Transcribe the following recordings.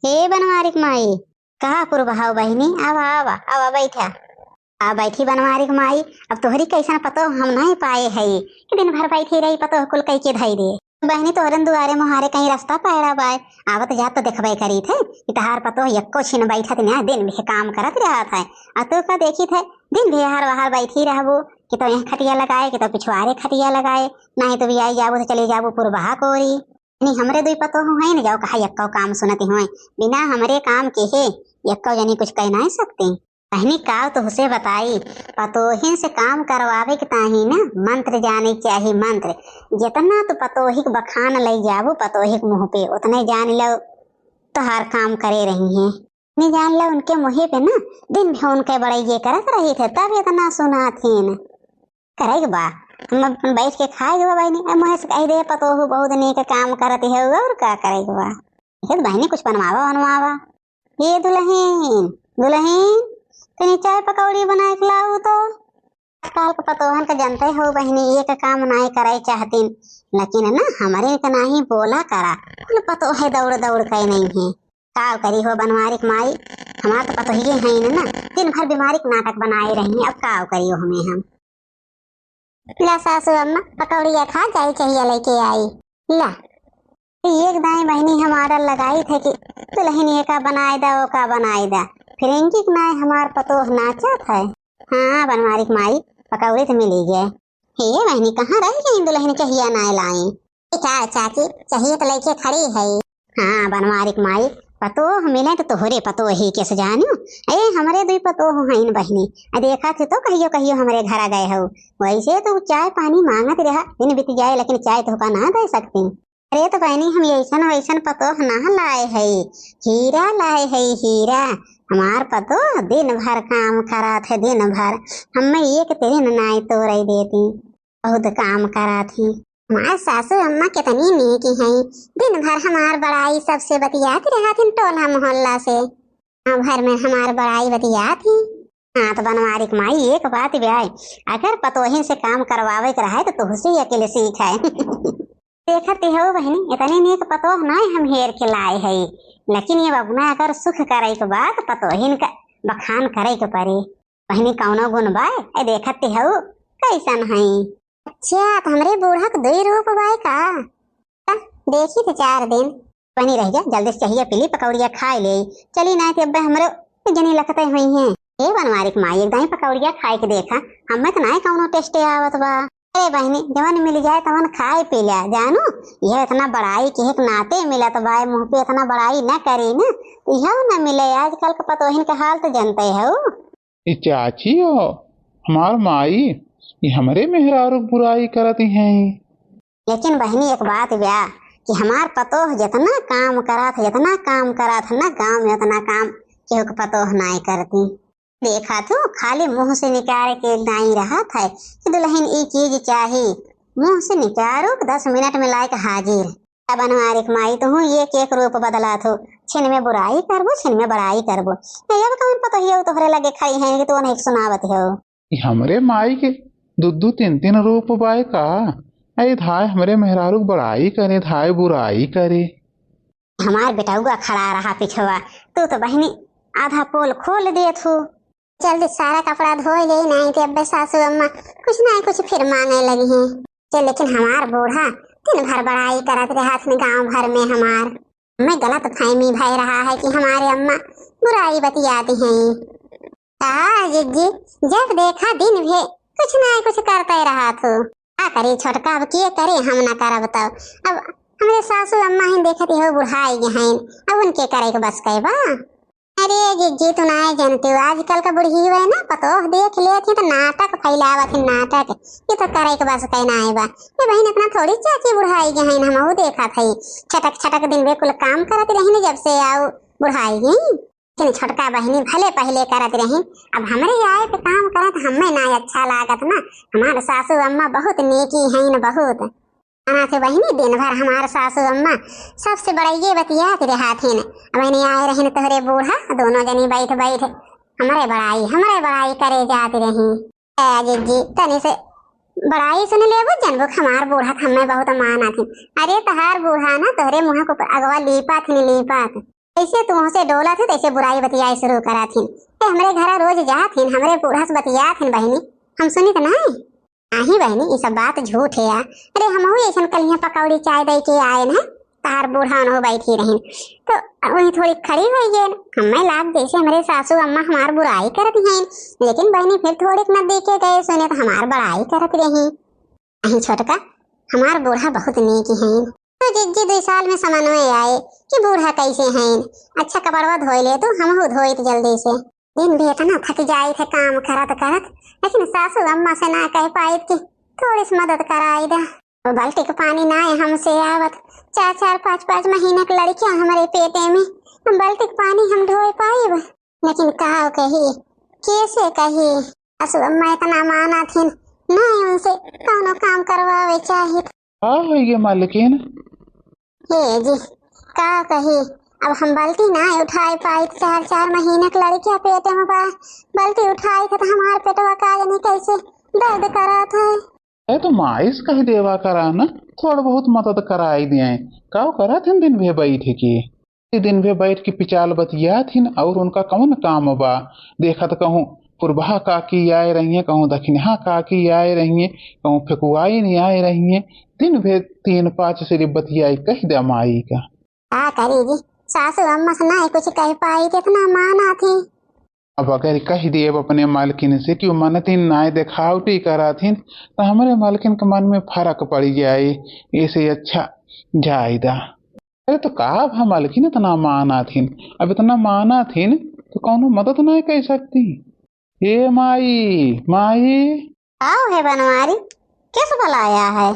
हे बनवारिक माई, कहा पुरबहाव बहिनी, आवा आवा आवा बैठा। आ बैठी बनवारिक माई। अब तोहरी कैसा पतो हम नहीं पाए है कि दिन भर बैठी रही पतो कुल कई के धई दे। बहनी तोहरन दुआरे मुहारे कहीं रास्ता पैड़ा बाय आवत जात तो देखबे करी थे कि तहार पतो यक्को छिन बैठत न दिन भी काम करत रहा था। आ तो का देखी थे दिन भी हार वहार बैठी रहबो कि तो यहाँ खटिया लगाए कि तो पिछवारे खटिया लगाए, नहीं तो भी आई जाबो तो चले जाबो पुरबहा कोरी। नहीं हमरे दुई पतो है न जाओ कहा यक्को काम सुनती हुए बिना हमरे काम के है यक्को जनी कुछ कह नहीं सकते। पहनी काव तो उसे बताई पतोहिन से काम करवावे के ताही ना मंत्र जाने चाहिए। मंत्र जितना तो पतोहिक बखान ले जाबो पतोहिक मुँह पे उतने जान लो तो हर काम करे रही हैं। नहीं जान लो उनके मुँह पे ना दिन भी उनके बड़े ये करत रही थे तब इतना सुना थी न करे बा हम अपन बैठ के खाए बहनी मुँह से कह दे पतो हो बहुत नेक काम करती है और का करेगा बा बहनी कुछ बनवावा बनवावा। ये दुल्हन दुल्हन तनी चाय पकौड़ी बनाए खिलाऊ तो काल को पतोहन का जनते हो बहनी एक काम नहीं करे चाहतीन लेकिन ना हमारे का नहीं बोला करा पतो है दौड़ दौड़ कह नहीं है काव करी हो बनवारिक माई। हमारा तो पतो ही है ना दिन भर बीमारी नाटक बनाए रही अब काव करियो हमें हम ला सासू अम्मा पकौड़िया खा जाई चाहिए लेके आई ला एक दाई बहनी हमारा लगाई थे कि दुल्हन ये का बनाए दा वो का बनाए दा फिर इनकी नाय हमार पतोह नाचत है। हाँ बनवारिक माई पकौड़े तो मिली गए। हे बहनी कहाँ रह गई दुल्हन चाहिए ना लाई क्या चाची चाहिए तो लेके खड़ी है। हाँ बनवारिक माई पतोह मिले तो तोहरे पतोह ही कैसे जानू ए हमारे दुई पतोह हैं बहनी देखा थे तो कहियो कहियो हमारे घर आ गए हो वैसे तो चाय पानी मांगत रहा दिन बीत जाए लेकिन चाय तो का ना दे सकती। अरे तो बहनी हम ऐसन वैसन पतोह ना लाए है हीरा लाए है हीरा। हमार पतो दिन भर काम करा थे दिन भर हमें एक दिन नाई तोड़ देती बहुत काम करा थी। हमार सासू अम्मा कितनी नेकी हैं दिन भर हमार बड़ाई सबसे बतियाती रहा थी टोला मोहल्ला से भर में हमार बड़ाई बतिया थी। हाँ तो बनवारिक माई एक बात ब्याह अगर पतोहिन से काम करवावे के रहा है तो तुहसे अकेले सीख है देखती हो बहनी इतनी नेक पतोह नहीं हम हेर के लाए है लेकिन ये बबुना अगर सुख करे के बाद पतोहिन का बखान करे के परे बहनी कौनो गुण बाय देखती हो कैसन है। अच्छा तो हमरे बूढ़ा को दुई रूप बाय का देखी थे 4 दिन बनी रह जा जल्दी से चाहिए पीली पकौड़िया खाए ले चली ना थे अब हमरे जनी लगते हुई हैं। ये बनवारिक माई एकदम पकौड़िया खाए के देखा हमें तो ना कौनो टेस्ट आवत बा। अरे बहनी जवन मिल जाए तवन खाए पी लिया जानू यह इतना बड़ाई के एक नाते मिला तो भाई मुँह पे इतना बड़ाई न करी ना यह न मिले आजकल के पतोहिन का हाल तो जानते हो। चाची हो हमार माई ये हमारे मेहरारू बुराई करती हैं। लेकिन बहनी एक बात ब्याह कि हमार पतोह जितना काम करा था ना गाँव में उतना काम केहू के पतोह नहीं करती। देखा तो खाली मुंह से निकाल के नहीं रहा था कि दुल्हन ये चीज चाहिए मुंह से निकालो 10 मिनट में लायक हाजिर। बनवारिक माई तो हूँ एक रूप बदला थो छिन में बुराई करबो छिन में बड़ाई करबो अब कौन पता ही तोहरे लगे खाई है कि तो नहीं सुनावत हो। हमरे माई के 2 3 रूप बाय का अरे धाय हमरे मेहरारू बड़ाई करे धाय बुराई करे। हमार बेटाउआ खड़ा रहा पिछवा तो बहनी आधा पोल खोल दे थू जल्दी सारा कपड़ा धो गई नहीं थे अब सासू अम्मा कुछ नहीं कुछ फिर मांगने लगी हैं। चल लेकिन हमार बूढ़ा दिन भर बड़ाई करत रहा था गाँव भर में हमार मैं गलत फहमी भय रहा है कि हमारे अम्मा बुराई बतियाती हैं। जिज्जी जब देखा दिन भी कुछ नहीं कुछ करते रहा तो क्या करे छोटका अब किए करे हम ना करब तब अब हमारे सासू अम्मा ही देखती हो बुढ़ाई हैं अब उनके करे के बस कहे बा। अरे जिज्जी तू ना जानती हो आजकल का बुढ़ी हुआ है ना पतोह देख लेती तो नाटक फैलावत है नाटक ये तो करे के बस कहना है बा। ये बहन इतना थोड़ी चाची बुढ़ाई के हैं हम देखा था छटक छटक दिन बिल्कुल काम करती रही जब से आओ बुढ़ाई गई छोटका बहनी भले पहले करत रही अब हमारे आए पे काम करे तो हमें ना अच्छा लागत ना। हमारे सासू अम्मा बहुत नेकी है न बहुत थे बहनी दिन भर हमारे सासू अम्मा सबसे बड़ा ये बतियात रहा थे न बहनी आए रही तोहरे बूढ़ा दोनों जनी बैठ हमारे बड़ाई करे जाती रही जी तनी से बड़ाई सुन ले जनबुक हमार बूढ़ा हमें बहुत माना थी। अरे तहार बूढ़ा ना तोहरे मुँह को अगवा लीपा थी लीपा ऐसे तुम से डोला थे तैसे बुराई बतियाए शुरू करा थी। हमरे घर रोज जा थी हमरे बूढ़ा से बतिया थी बहनी, हम सुनी तो नहीं। नहीं बहनी ये सब बात झूठ है यार। अरे हम ऐसा कल पकौड़ी चाय दे के आए ना, तार बूढ़ा न हो बैठी रही तो वही थोड़ी खड़ी हो गई। हमें लाग जैसे हमारे सासू अम्मा हमार बुराई करती हैं, लेकिन बहनी फिर थोड़ी न देखे गए सुने तो हमार बड़ाई करती रही। नहीं छोटका हमार बूढ़ा बहुत नेक है, तो जिज्जी 2 साल में समझ में आए कि बूढ़ा कैसे हैं। अच्छा कपड़वा धोए ले तो हम धोए जल्दी से, दिन भी इतना थक जाए थे काम करत करत, लेकिन सासू अम्मा से ना कह पाई कि थोड़ी सी मदद कराई दा। बाल्टी का पानी ना है हमसे आवत, 4-4 5-5 महीने की लड़कियां हमारे पेटे में, बाल्टी का पानी हम ढोए पाइब, लेकिन कहा कही कैसे कही। सासू अम्मा इतना माना थी नहीं उनसे कौनो काम करवावे चाहिए। है ये मालकिन। हे जी का कही, अब हम बाल्टी ना उठाए पाई, 4-4 महीने की लड़कियां पेटे में बाल्टी उठाई थे तो हमारे पेटवा का नहीं कैसे दर्द करा था। तो माइस कह देवा करा न, थोड़ा बहुत मदद कराई दिए। काव करा थे दिन भे बैठ के, दिन भे बैठ के पिचाल बतिया थी और उनका कौन काम बा। देखा तो कहूँ पुरबा काकी आए रही है, कहूँ दक्षिणा काकी आए रही है, कहूँ फेकुआई नहीं आए रही है, दिन भे 3-5 सिर्फ बतियाई कह दे माई का। करी जी सासू अम्मा से ना कुछ कह पाई तो इतना माना थी। अब अगर कह दिए अपने मालकिन से कि मन तीन नाय देखावटी करा थी तो हमारे मालकिन के मन में फर्क पड़ जाए, ऐसे अच्छा जायदा। अरे तो का हम मालकिन इतना माना थी, अब इतना माना थी तो कौन मदद नहीं कर सकती। ये माई माई आओ है बनवारी, किस बुलाया है?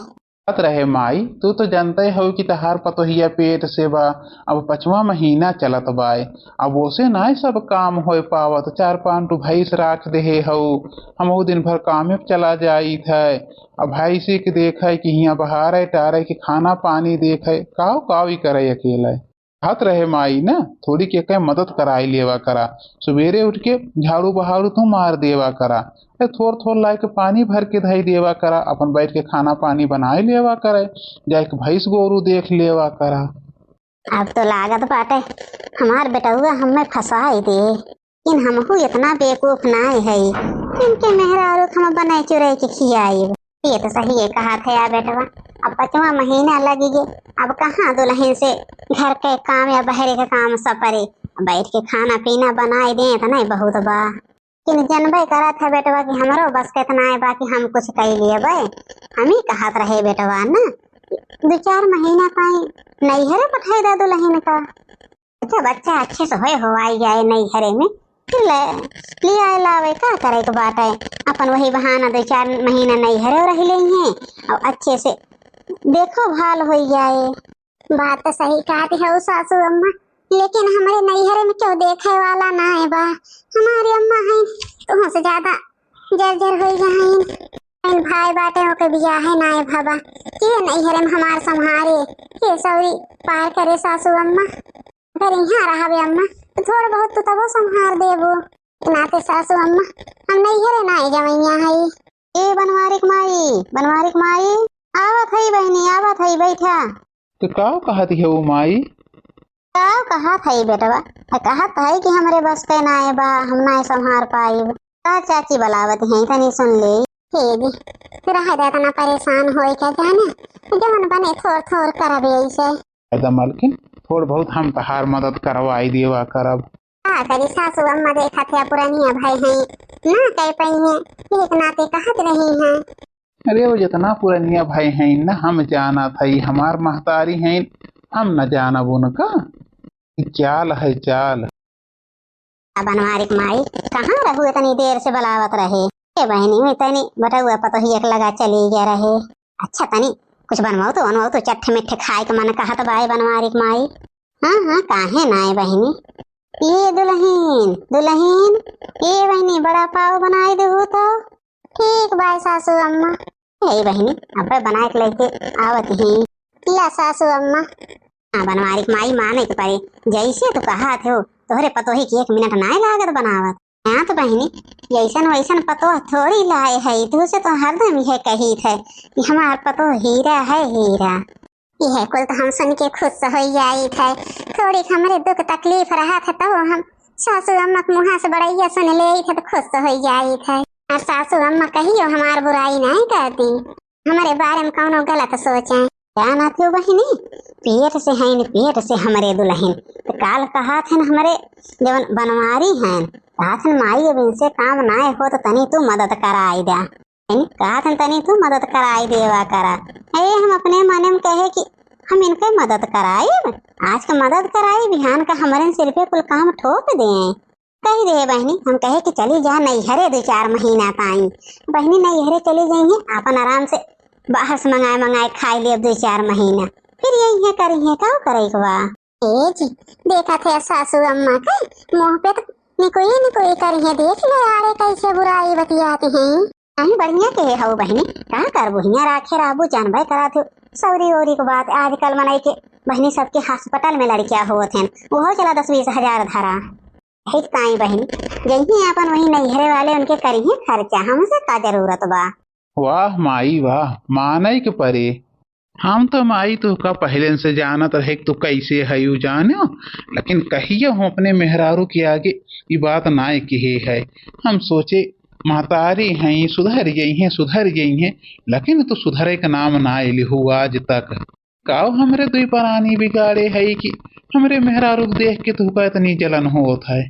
रहे माई तू तो जानते हो कि तहार पतोहिया पेट से बा, अब 5वां महीना चलत बाय, अब ओसे ना सब काम हो पावत। 4-5 भैंस राख दे हो, हम दिन भर कामे पे चला जाई थे। अब भैंसी के देखे कि यहाँ बहारे टारे के खाना पानी देखे, काव काव ही करे अकेला। हाथ रहे माई ना थोड़ी के मदद कराई लेवा करा, सवेरे उठ के झाड़ू बहारू तू मार देवा करा, थोड़ ला के पानी भर के धई देवा करा, अपन बैठ के खाना पानी बनाए लेवा करे, जाके भैंस गोरू देख लेवा करा। अब तो लागत बाटे हमार बेटुआ हमें फंसाई दे, इन हमहू इतना बेवकूफ ना है इनके मेहरारू हम बनाए चुराई के खियाई। ये तो सही है कहा था यार बेटवा, अब 5वां महीना लगेगी, अब कहाँ दुल्हन से घर के काम या बहरे के काम सपरे, बैठ के खाना पीना बनाए दे तो नहीं बहुत बा। किन जनबे करा था बेटवा कि हमारो बस कितना है बाकी हम कुछ कह लिए भाई, हम ही कहत रहे बेटवा ना 2-4 महीना कहीं नैहरे पठाई दा दुल्हन का। अच्छा बच्चा अच्छे से हो आई जाए नैहरे में, फिर ले आए लावे का करे के बात है, अपन वही बहाना 2-4 महीना नैहरे रह ले हैं और अच्छे से देखो भाल हो जाए। बात तो सही कहती है सासू अम्मा, लेकिन हमारे नैहरे में क्यों देखे वाला ना है बा। हमारी अम्मा है तुम से ज्यादा जर्जर हो जाए, भाई बाटे होके बिया है ना है बाबा ये नैहरे में हमार संहारे ये सौरी पार करे सासू अम्मा। अगर यहाँ रहा बे अम्मा तो थोड़ा बहुत तो तबो संहार देबो, नाते सासू अम्मा हम नैहरे ना जवैया है। ए बनवारिक माई आवत है बहनी आवत है, बैठा। तो का कहती है वो माई? काव कहा था बेटवा, कहत है कि हमरे बस पे ना है बा, हम ना संहार पाइब। का चाची बलावत है तनी सुन ले। हे जी फिर इतना परेशान होए क्या जाने, जवन बने थोड़ करबे ऐसे। ऐसा मालकिन थोड़ बहुत हम तहार मदद करवाई देवा करब। का करी सासू अम्मा देखा थे पुरानिया भाई हैं ना कह पाई हैं, एक नाते कहत रही हैं। अरे वो जितना पुरानिया भाई हैं ना हम जाना था, हमार महतारी हैं हम न जाना उनका चाल है चाल। बनवारिक माई कहाँ रहू इतनी देर से बलावत रहे, बहनी में तनी बटुआ पतोही एक लगा चली गया रहे। अच्छा तनी कुछ बनवाओ तो चट्ठे मिट्ठे खाए के मन कहत बाय बनवारिक माई। हाँ काहे ना है बहनी, ये दुल्हन ये बहनी बड़ा पाव बनाए दे तो ठीक बाय सासू अम्मा। यही बहनी अब बनाए के लेके आवत ही ला सासू अम्मा। हाँ बनवारिक माई माने के परे, जैसे तो कहा थे तोहरे पतोही की 1 मिनट ना लागत बनावत। हाँ तो बहनी ऐसन वैसन पतो थोड़ी लाए है, तू से तो हरदम यह कही थे कि हमार पतो हीरा है हीरा। यह कुल तो हम सुन के खुश हो जाई थे। थोड़ी हमरे दुख तकलीफ रहा था तो हम सासू अम्मा के मुँह से बड़ैया सुन ले थे तो खुश हो जाई थे। और सासू अम्मा कहियो हमार बुराई नहीं करती, हमारे बारे में कौनो गलत सोचे। क्या ना थी बहिनी, पेट से है न पेट से हमारे दुल्हन तो काल कहा थे हमारे जवन बनवारी हैं कहा थे माई अब इनसे काम ना हो तो तनी तू मदद कराई दे। कहा थे तनी तू मदद कराई देवा करा। अरे हम अपने मन में कहे कि हम इनके मदद कराए, आज का मदद कराए बिहान का हमारे सिर पे कुल काम ठोक दे। कही दे बहनी, हम कहे कि चली जा नैहरे 2-4 महीना पाई। बहनी नैहरे चली जाइए अपन आराम से बाहर से मंगाए खाई ले 2-4 महीना, फिर यही है करी है का करे बा। ए जी देखा थे सासू अम्मा का मुँह पे तो कोई करी है, देख ले आरे कैसे बुराई बतियाते हैं। नहीं बढ़िया के हो बहनी, का कर बुहिया राखे राबू जानबे करा थे सौरी ओरी को बात। आजकल मनाई के बहनी सबके अस्पताल में लड़कियां होत हैं, वो चला 10-20 हजार धरा हित ताई बहनी जही अपन वही नैहरे वाले उनके करी है खर्चा, हमसे का जरूरत बा। वाह माई वाह, माने के परे हम तो माई तो का पहले से जानत रहे तू कैसे है यू जानो, लेकिन कहियो हम अपने मेहरारू के आगे ये बात ना कहे है। हम सोचे महतारी हैं सुधर गई हैं, लेकिन तू सुधरे का नाम ना लिहू आज तक। काव हमरे दुई परानी बिगाड़े है कि हमरे मेहरारू देख के तू का इतनी जलन होत है।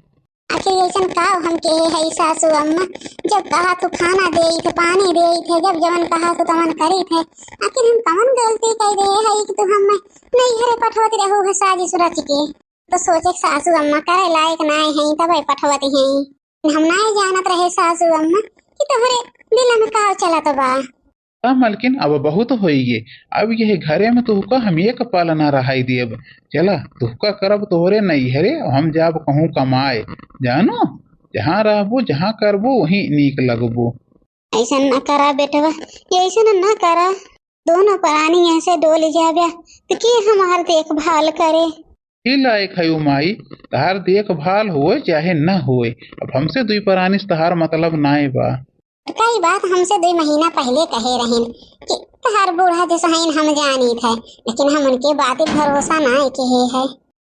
आखिर ऐसा काव हम के है सासू अम्मा, जब कहा तू खाना दे थे पानी दे थे, जब जवन कहा तू तमन करी थे। आखिर हम कमन गलती कर दे है कि तू हम नहीं हरे पठवती रहू है साजी सुरच के, तो सोचे सासू अम्मा करे लायक ना है तब पठवती है। हम ना जानत रहे सासू अम्मा कि तोहरे दिल में काव चला तो बा। मलकिन अब बहुत होइए, अब यह घरे में तुहका हम एक पल न रहाई देब। चला तुहका करब तोहरे नैहरे, हम जाब कहूँ कमाए, जानो जहाँ रहबो जहाँ करबो वहीं नीक लगबो। ऐसा न करा बेटवा, ऐसा न करा, दोनों प्राणी ऐसे डोल जाबे तो के हमार देखभाल करे। ही लायक है माई, तहार देखभाल होए चाहे न होए, अब हमसे दुई प्राणी तहार मतलब नाए बा। कई बात हमसे 2 महीना पहले कहे रहें कि तहार बूढ़ा जैसा हम जानी थे, लेकिन हम उनके बातें भरोसा ना कहे है।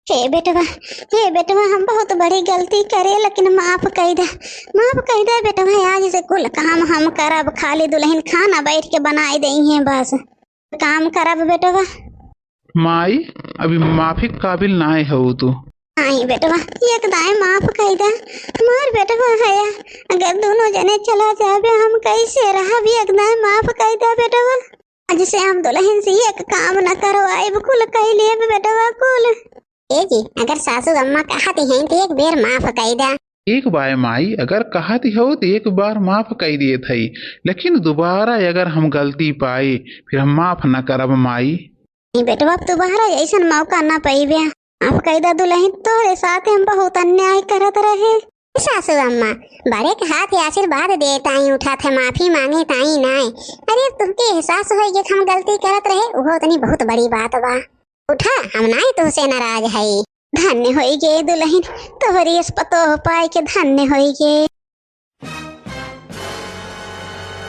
हे बेटवा हम बहुत बड़ी गलती करे, लेकिन माफ कह दे बेटवा। आज से कुल काम हम करब, खाली दुल्हन खाना बैठ के बनाई दई है बस, काम करब बेटवा। माई अभी माफी काबिल ना हो तू। नहीं बेटवा एक दाए माफ कह दे हमार बेटवा है, अगर दोनों जने चला जाबे हम कैसे रहा भी, एक दाए माफ कह दे बेटवा। आज से हम दुल्हन से एक काम न करवाए कुल कह लिए बेटवा कुल। ए जी अगर सासू अम्मा कहती हैं तो एक बेर माफ कह दे। एक बार माई अगर कहती हो तो एक बार माफ कह दिए थी, लेकिन दोबारा अगर हम गलती पाए फिर हम माफ न करब माई। बेटवा दोबारा ऐसा मौका न पाइबे, माफ कह दे दुल्हन, तोरे साथ हम बहुत अन्याय करत रहे। सासू अम्मा बड़े के हाथ आशीर्वाद दे ताई उठा थे माफी मांगे ताई नाय। अरे तुमके एहसास हो कि हम गलती करत रहे, वो इतनी बहुत बड़ी बात बा। उठा हम नाई तुझसे नाराज है। धन्य होई गे दुल्हन, तोहरी इस पतो पाए के धन्य होई गे।